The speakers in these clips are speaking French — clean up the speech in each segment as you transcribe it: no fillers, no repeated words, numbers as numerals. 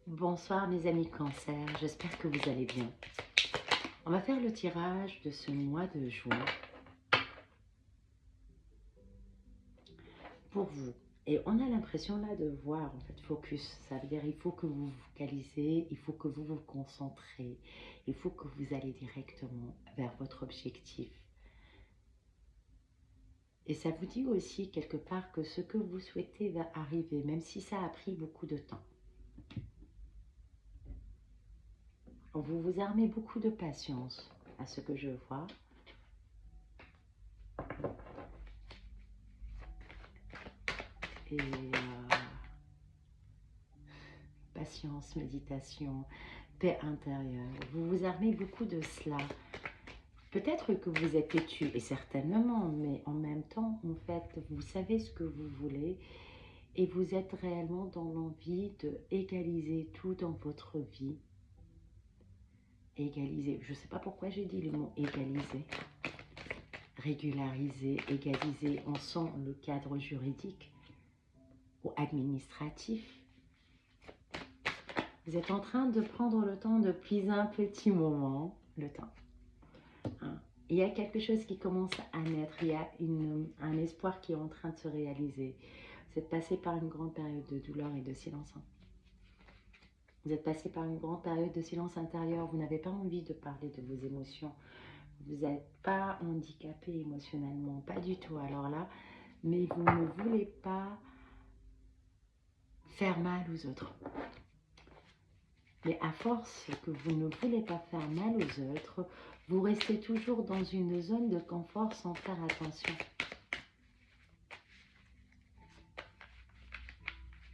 Bonsoir mes amis Cancer, j'espère que vous allez bien. On va faire le tirage de ce mois de juin pour vous. Et on a l'impression là de voir en fait focus, ça veut dire il faut que vous vous focalisez, il faut que vous vous concentrez, il faut que vous allez directement vers votre objectif. Et ça vous dit aussi quelque part que ce que vous souhaitez va arriver, même si ça a pris beaucoup de temps. Vous vous armez beaucoup de patience à ce que je vois. Et patience, méditation, paix intérieure. Vous vous armez beaucoup de cela. Peut-être que vous êtes têtu, et certainement, mais en même temps, en fait, vous savez ce que vous voulez et vous êtes réellement dans l'envie de égaliser tout dans votre vie. Égaliser, je ne sais pas pourquoi j'ai dit le mot égaliser. Régulariser, égaliser, on sent le cadre juridique ou administratif. Vous êtes en train de prendre le temps depuis un petit moment, le temps. Hein. Il y a quelque chose qui commence à naître, il y a un espoir qui est en train de se réaliser. Vous êtes passé par une grande période de douleur et de silence. Vous êtes passé par une grande période de silence intérieur, vous n'avez pas envie de parler de vos émotions. Vous n'êtes pas handicapé émotionnellement, pas du tout alors là, mais vous ne voulez pas faire mal aux autres. Mais à force que vous ne voulez pas faire mal aux autres, vous restez toujours dans une zone de confort sans faire attention.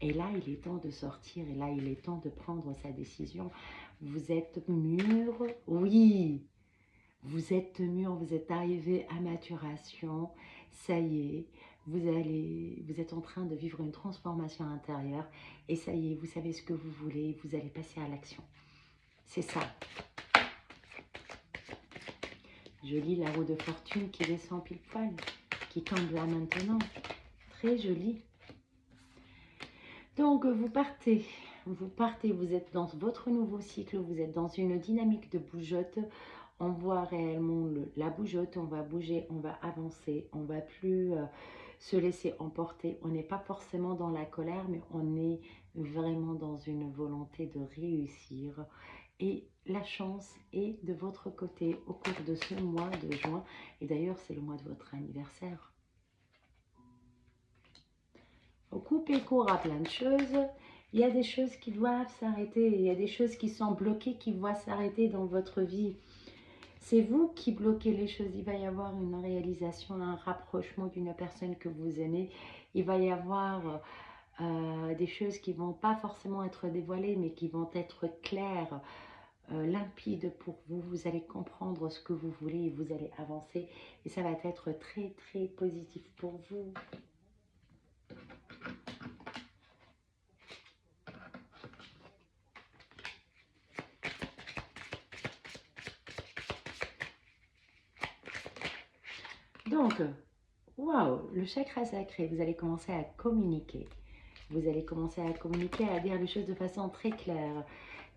Et là, il est temps de sortir, et là, il est temps de prendre sa décision. Vous êtes mûr, oui, vous êtes mûr, vous êtes arrivé à maturation, ça y est, vous êtes en train de vivre une transformation intérieure, et ça y est, vous savez ce que vous voulez, vous allez passer à l'action. C'est ça. Je lis la roue de fortune qui descend pile poil, qui tombe là maintenant. Très joli. Donc, vous partez, vous êtes dans votre nouveau cycle, vous êtes dans une dynamique de bougeotte. On voit réellement la bougeotte, on va bouger, on va avancer, on ne va plus se laisser emporter. On n'est pas forcément dans la colère, mais on est vraiment dans une volonté de réussir. Et la chance est de votre côté au cours de ce mois de juin. Et d'ailleurs, c'est le mois de votre anniversaire. On coupe et court à plein de choses. Il y a des choses qui doivent s'arrêter. Il y a des choses qui sont bloquées, qui doivent s'arrêter dans votre vie. C'est vous qui bloquez les choses. Il va y avoir une réalisation, un rapprochement d'une personne que vous aimez. Il va y avoir des choses qui ne vont pas forcément être dévoilées, mais qui vont être claires, limpides pour vous. Vous allez comprendre ce que vous voulez et vous allez avancer. Et ça va être très, très positif pour vous. Donc, waouh, le chakra sacré, vous allez commencer à communiquer. Vous allez commencer à communiquer, à dire les choses de façon très claire.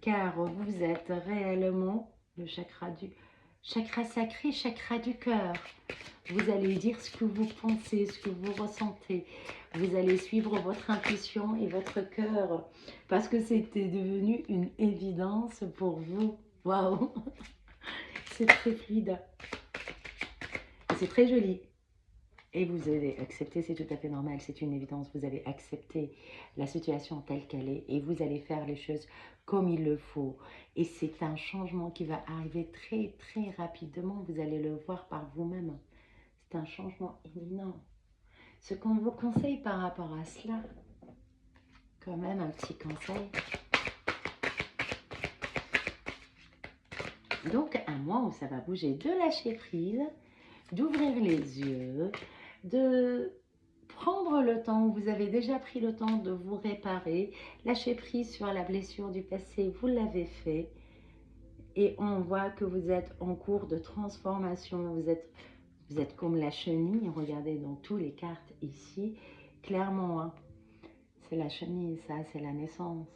Car vous êtes réellement le chakra sacré, chakra du cœur. Vous allez dire ce que vous pensez, ce que vous ressentez. Vous allez suivre votre intuition et votre cœur. Parce que c'était devenu une évidence pour vous. Waouh, c'est très fluide. C'est très joli. Et vous avez accepté, c'est tout à fait normal, c'est une évidence. Vous avez accepté la situation telle qu'elle est et vous allez faire les choses comme il le faut. Et c'est un changement qui va arriver très, très rapidement. Vous allez le voir par vous-même. C'est un changement imminent. Ce qu'on vous conseille par rapport à cela, quand même un petit conseil. Donc, un mois où ça va bouger, de lâcher prise, d'ouvrir les yeux, de prendre le temps, vous avez déjà pris le temps de vous réparer, lâcher prise sur la blessure du passé, vous l'avez fait. Et on voit que vous êtes en cours de transformation, vous êtes comme la chenille, regardez dans toutes les cartes ici, clairement, hein, c'est la chenille, ça, c'est la naissance.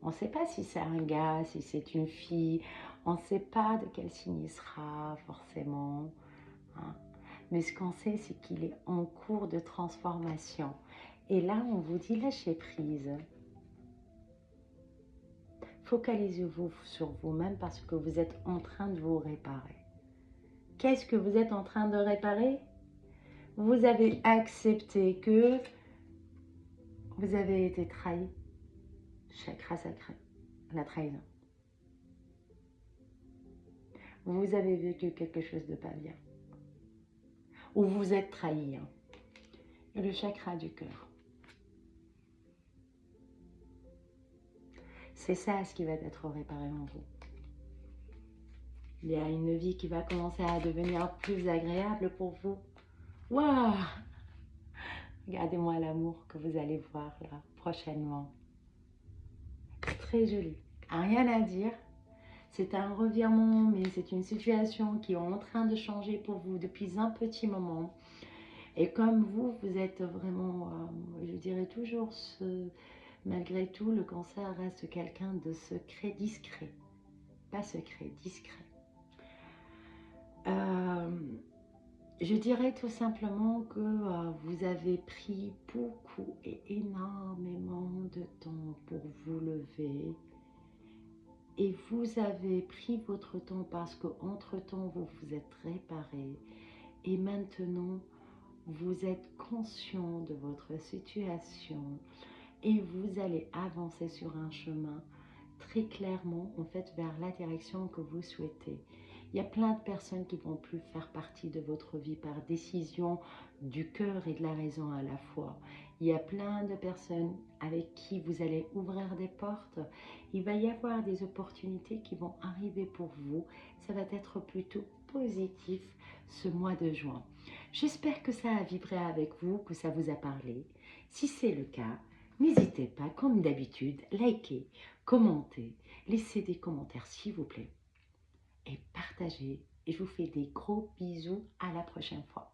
On ne sait pas si c'est un gars, si c'est une fille. On ne sait pas de quel signe il sera forcément, hein. Mais ce qu'on sait, c'est qu'il est en cours de transformation. Et là, on vous dit lâchez prise. Focalisez-vous sur vous-même parce que vous êtes en train de vous réparer. Qu'est-ce que vous êtes en train de réparer? Vous avez accepté que vous avez été trahi. Chakra sacré, la trahison. Vous avez vécu quelque chose de pas bien. Ou vous êtes trahi, hein. Le chakra du cœur. C'est ça ce qui va être réparé en vous. Il y a une vie qui va commencer à devenir plus agréable pour vous. Waouh! Regardez-moi l'amour que vous allez voir là prochainement. Très joli. Rien à dire. C'est un revirement, mais c'est une situation qui est en train de changer pour vous depuis un petit moment. Et comme vous, vous êtes vraiment, je dirais toujours, malgré tout, le cancer reste quelqu'un de secret, discret. Pas secret, discret. Je dirais tout simplement que vous avez pris beaucoup et énormément de temps pour vous lever. Et vous avez pris votre temps parce qu'entre-temps, vous vous êtes réparé. Et maintenant, vous êtes conscient de votre situation. Et vous allez avancer sur un chemin très clairement, en fait, vers la direction que vous souhaitez. Il y a plein de personnes qui vont plus faire partie de votre vie par décision du cœur et de la raison à la fois. Il y a plein de personnes avec qui vous allez ouvrir des portes. Il va y avoir des opportunités qui vont arriver pour vous. Ça va être plutôt positif ce mois de juin. J'espère que ça a vibré avec vous, que ça vous a parlé. Si c'est le cas, n'hésitez pas, comme d'habitude, likez, commentez, laissez des commentaires s'il vous plaît et partagez. Et je vous fais des gros bisous, à la prochaine fois.